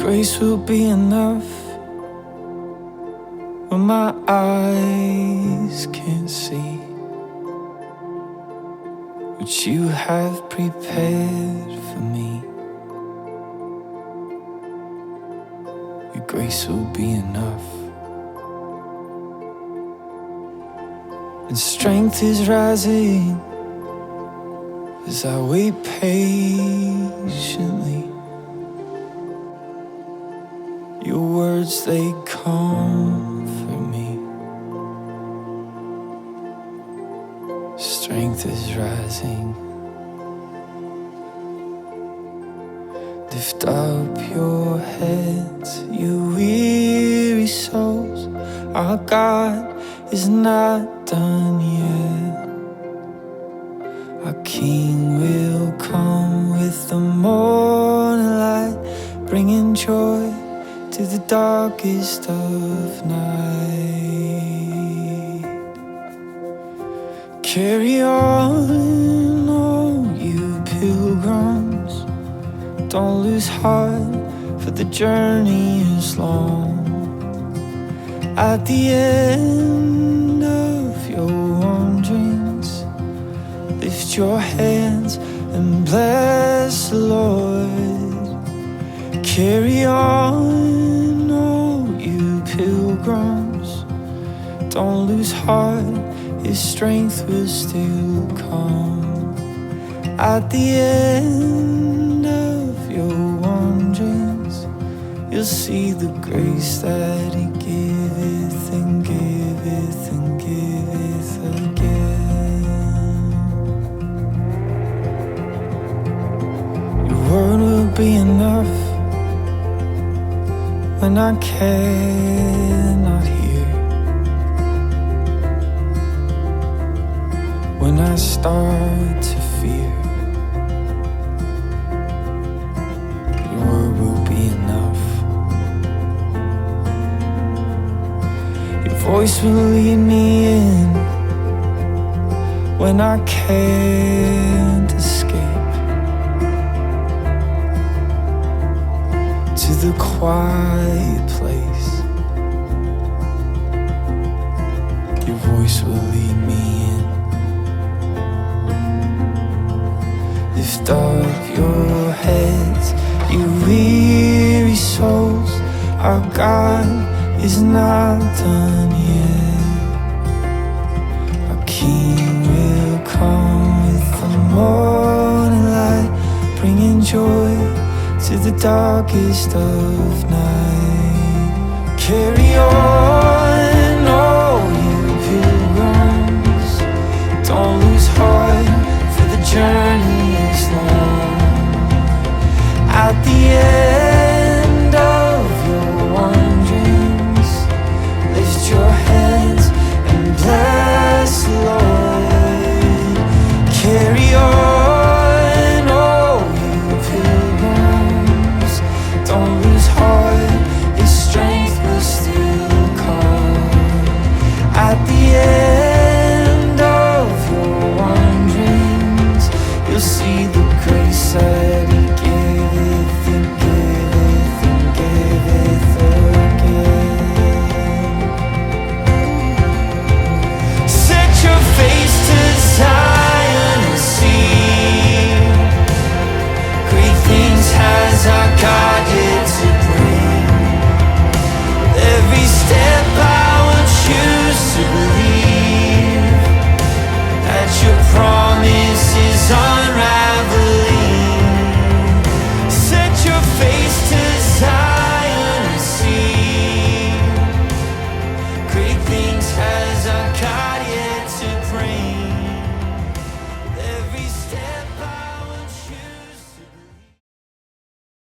grace will be enough when my eyes can't see what you have prepared for me. Your grace will be enough. And strength is rising as I wait patiently. Your words, they comfort me. Strength is rising. Lift up your heads, you weary souls. Our God is not done yet. Our King will come with the morning light, bringing joy to the darkest of night. Carry on, all you pilgrims. Don't lose heart, for the journey is long. At the end of your wanderings, lift your hands and bless the Lord. Carry on, all you pilgrims. Don't lose heart, His strength will still come. At the end of your wanderings, you'll see the grace that He giveth and giveth and giveth again. Your word will be enough when I cannot hear, when I start to fear. Your word will be enough. Your voice will lead me in when I can't escape to the quiet place. Your voice will lead me in. Lift up your heads, you weary souls. Our God is not done yet. Our King will come with the morning light, bringing joy to the darkest of night. Carry on.